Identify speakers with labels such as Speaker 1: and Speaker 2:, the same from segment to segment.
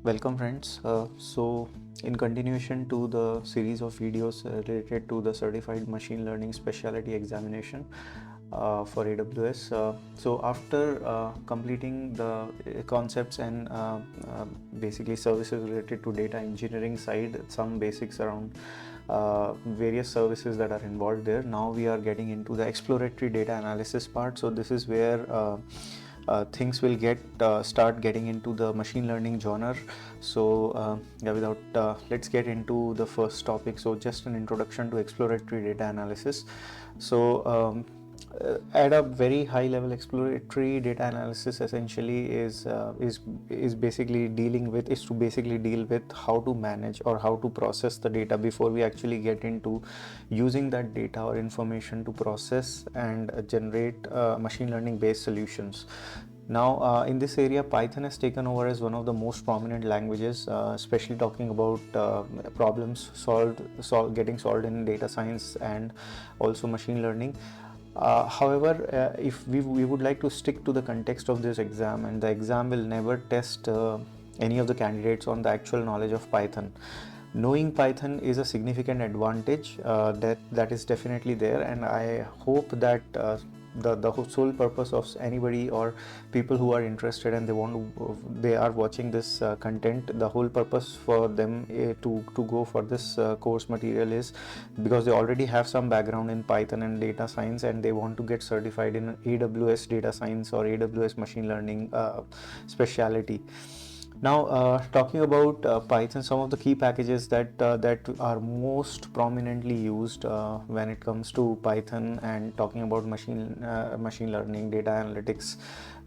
Speaker 1: Welcome friends. In continuation to the series of videos related to the Certified Machine Learning Specialty Examination for AWS. So after completing the concepts and basically services related to data engineering side, some basics around various services that are involved there. Now we are getting into the exploratory data analysis part. So this is where things will start getting into the machine learning genre. So let's get into the first topic. So just an introduction to exploratory data analysis. At a very high level, exploratory data analysis essentially is basically to basically deal with how to manage or how to process the data before we actually get into using that data or information to process and generate machine learning based solutions. Now, in this area, Python has taken over as one of the most prominent languages, especially talking about problems getting solved in data science and also machine learning. However, if we would like to stick to the context of this exam, and the exam will never test any of the candidates on the actual knowledge of Python. Knowing Python is a significant advantage that is definitely there, and I hope that the sole purpose of anybody or people who are interested and they are watching this content, the whole purpose for them to go for this course material is because they already have some background in Python and data science, and they want to get certified in AWS data science or AWS machine learning specialty. Now, talking about Python, some of the key packages that are most prominently used when it comes to Python, and talking about machine learning, data analytics,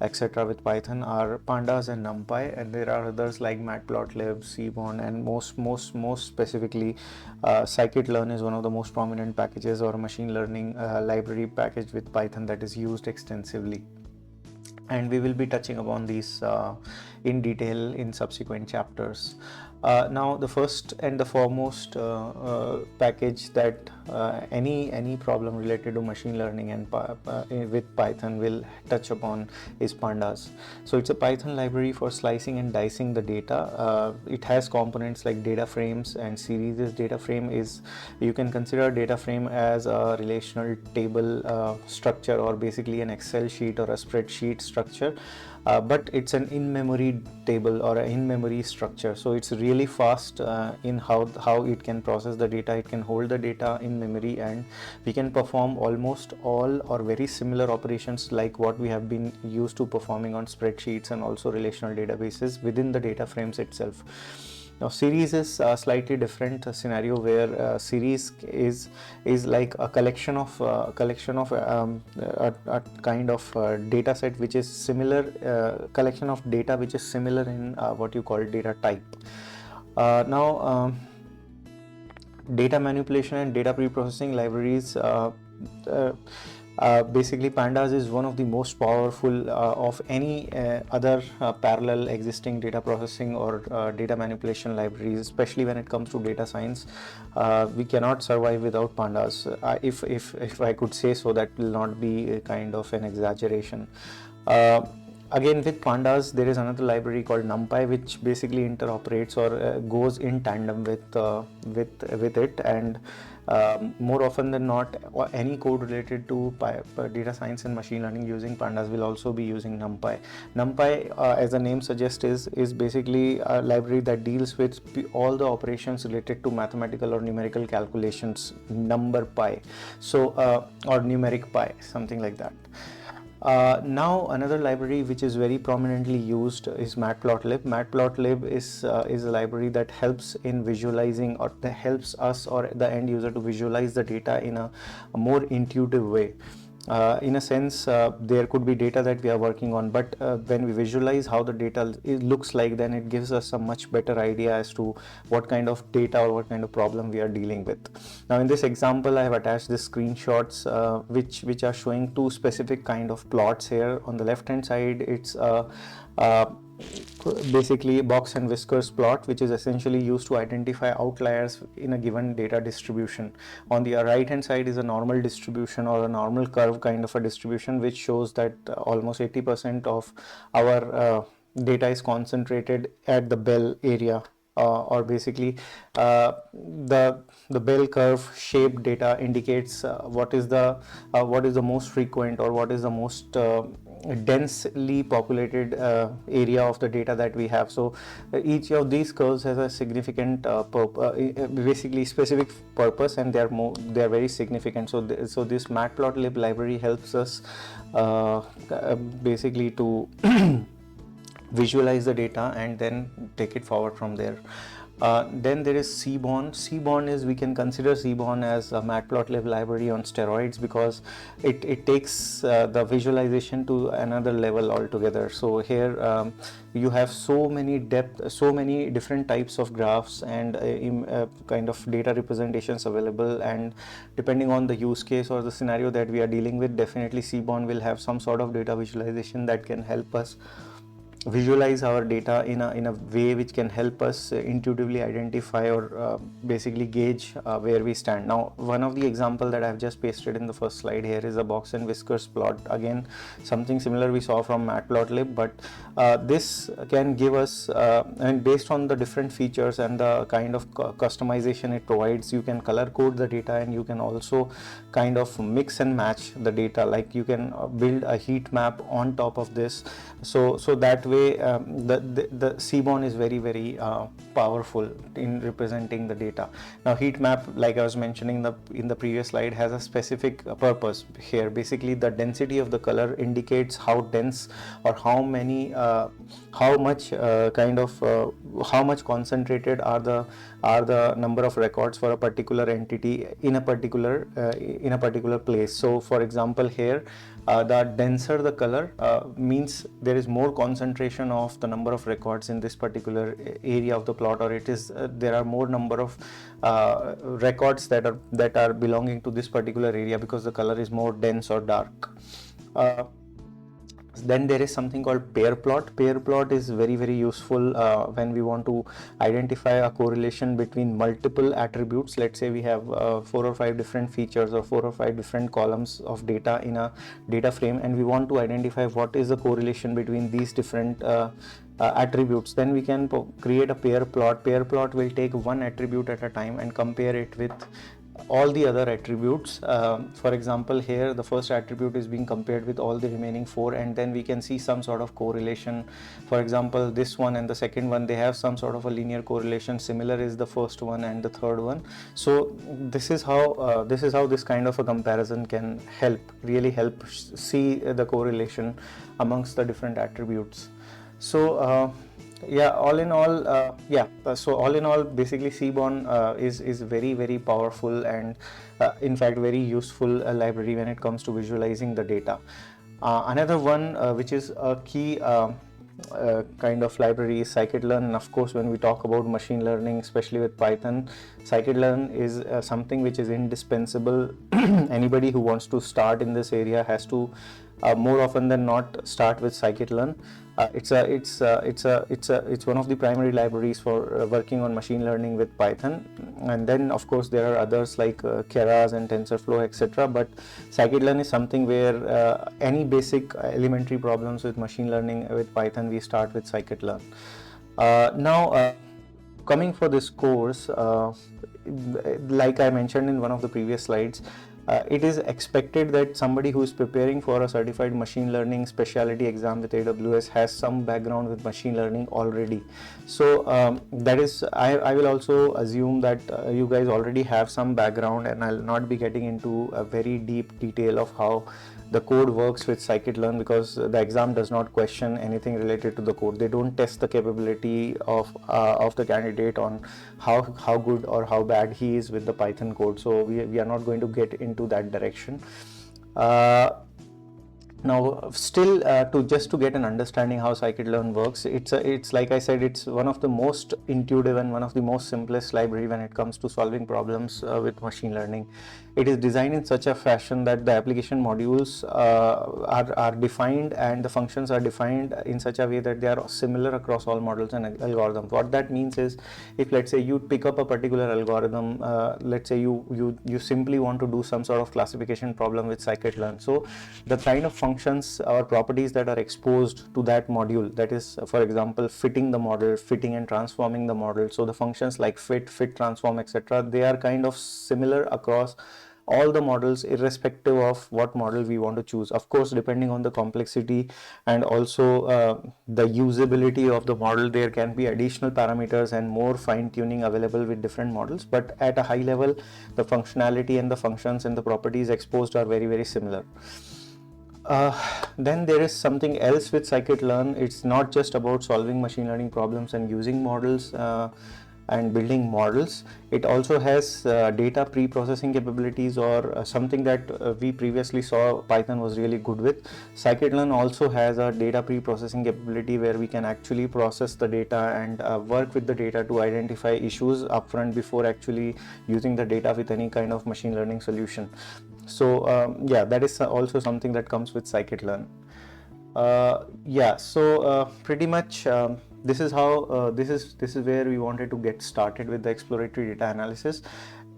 Speaker 1: etc. with Python are Pandas and NumPy, and there are others like Matplotlib, Seaborn, and most specifically, scikit-learn is one of the most prominent packages or machine learning library package with Python that is used extensively, and we will be touching upon these in detail in subsequent chapters. Now, the first and the foremost package that any problem related to machine learning and with Python will touch upon is Pandas. So it's a Python library for slicing and dicing the data. It has components like data frames and series. This data frame is, you can consider data frame as a relational table structure, or basically an Excel sheet or a spreadsheet structure. But it's an in-memory table or an in-memory structure, so it's really fast in how it can process the data. It can hold the data in memory, and we can perform almost all or very similar operations like what we have been used to performing on spreadsheets and also relational databases within the data frames itself. Now, series is a slightly different scenario, where series is like a collection of a kind of data set which is similar, collection of data which is similar in what you call data type. Now, data manipulation and data pre-processing libraries. Basically, Pandas is one of the most powerful of any other parallel existing data processing or data manipulation libraries, especially when it comes to data science. We cannot survive without Pandas. If I could say so, that will not be a kind of an exaggeration. Again, with Pandas, there is another library called NumPy, which basically interoperates or goes in tandem with it, and more often than not, any code related to data science and machine learning using Pandas will also be using NumPy. NumPy, as the name suggests, is basically a library that deals with all the operations related to mathematical or numerical calculations, number pi, so or numeric pi, something like that. Now, another library which is very prominently used is Matplotlib. Matplotlib is a library that helps in visualizing, or that helps us or the end user to visualize the data in a more intuitive way. In a sense, there could be data that we are working on, but when we visualize how the data looks like, then it gives us a much better idea as to what kind of data or what kind of problem we are dealing with. Now, in this example, I have attached the screenshots which are showing two specific kind of plots here. On the left hand side, it's basically box and whiskers plot, which is essentially used to identify outliers in a given data distribution. On the right hand side is a normal distribution or a normal curve kind of a distribution, which shows that almost 80% of our data is concentrated at the bell area, or basically the bell curve shaped data indicates what is the most frequent or what is the most densely populated area of the data that we have. So each of these curves has a significant basically specific purpose, and they are very significant. So so this matplotlib library helps us basically to visualize the data and then take it forward from there. Then there is Seaborn. Seaborn is, we can consider Seaborn as a matplotlib library on steroids, because it takes the visualization to another level altogether. So here you have so many different types of graphs and kind of data representations available, and depending on the use case or the scenario that we are dealing with, definitely Seaborn will have some sort of data visualization that can help us visualize our data in a way which can help us intuitively identify or basically gauge where we stand. Now, one of the example that I've just pasted in the first slide here is a box and whiskers plot. Again, something similar we saw from matplotlib, but this can give us and based on the different features and the kind of customization it provides, you can color code the data, and you can also kind of mix and match the data. Like you can build a heat map on top of this, so that way the Seaborn is very powerful in representing the data. Now, heat map, like I was mentioning in the previous slide, has a specific purpose here. Basically, the density of the color indicates how dense or how much concentrated are the number of records for a particular entity in a particular place. So for example, here the denser the color means there is more concentration of the number of records in this particular area of the plot, or it is there are more number of records that are belonging to this particular area because the color is more dense or dark. Then there is something called pair plot. Pair plot is very useful when we want to identify a correlation between multiple attributes. Let's say we have 4 or 5 different features or 4 or 5 different columns of data in a data frame, and we want to identify what is the correlation between these different attributes. Then we can create a pair plot. Pair plot will take one attribute at a time and compare it with all the other attributes. For example, here the first attribute is being compared with all the remaining 4, and then we can see some sort of correlation. For example, this one and the second one, they have some sort of a linear correlation. Similar is the first one and the third one. So this is how this kind of a comparison can really help see the correlation amongst the different attributes. So yeah, all in all, basically Seaborn is very powerful and in fact very useful library when it comes to visualizing the data. Another one which is a key kind of library is scikit-learn. And of course, when we talk about machine learning, especially with Python, scikit-learn is something which is indispensable. Anybody who wants to start in this area has to more often than not start with scikit-learn. It's one of the primary libraries for working on machine learning with Python, and then of course there are others like Keras and TensorFlow, etc. But scikit-learn is something where any basic elementary problems with machine learning with Python, we start with scikit-learn. Now, coming for this course, like I mentioned in one of the previous slides, it is expected that somebody who is preparing for a certified machine learning specialty exam with AWS has some background with machine learning already. So that is, I will also assume that you guys already have some background, and I'll not be getting into a very deep detail of how the code works with scikit-learn, because the exam does not question anything related to the code. They don't test the capability of the candidate on how good or how bad he is with the Python code. So we are not going to get into that direction. Now, still to get an understanding how scikit-learn works, it's like I said, it's one of the most intuitive and one of the most simplest library when it comes to solving problems with machine learning. It is designed in such a fashion that the application modules are defined and the functions are defined in such a way that they are similar across all models and algorithms. What that means is, if let's say you pick up a particular algorithm, let's say you simply want to do some sort of classification problem with scikit-learn. So the kind of functions or properties that are exposed to that module, that is, for example, fitting the model, fitting and transforming the model. So the functions like fit, transform, etc., they are kind of similar across all the models, irrespective of what model we want to choose. Of course, depending on the complexity and also the usability of the model, there can be additional parameters and more fine tuning available with different models, but at a high level, the functionality and the functions and the properties exposed are very, very similar. Then there is something else with scikit-learn. It's not just about solving machine learning problems and using models and building models. It also has data pre-processing capabilities, or something that we previously saw Python was really good with. Scikit-learn also has a data pre-processing capability where we can actually process the data and work with the data to identify issues upfront before actually using the data with any kind of machine learning solution. So yeah, that is also something that comes with scikit-learn. Yeah, so pretty much this is how this is where we wanted to get started with the exploratory data analysis.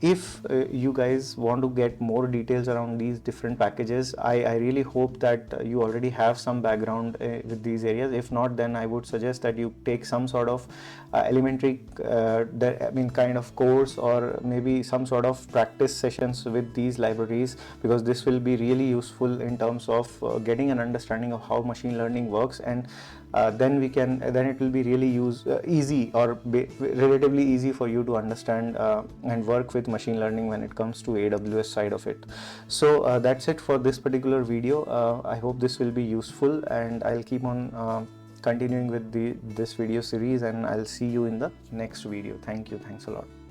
Speaker 1: If you guys want to get more details around these different packages, I really hope that you already have some background with these areas. If not, then I would suggest that you take some sort of elementary kind of course, or maybe some sort of practice sessions with these libraries, because this will be really useful in terms of getting an understanding of how machine learning works, and then it will be really easy, or relatively easy for you to understand and work with machine learning when it comes to AWS side of it. So that's it for this particular video. I hope this will be useful, and I'll keep on continuing with this video series, and I'll see you in the next video. Thanks a lot.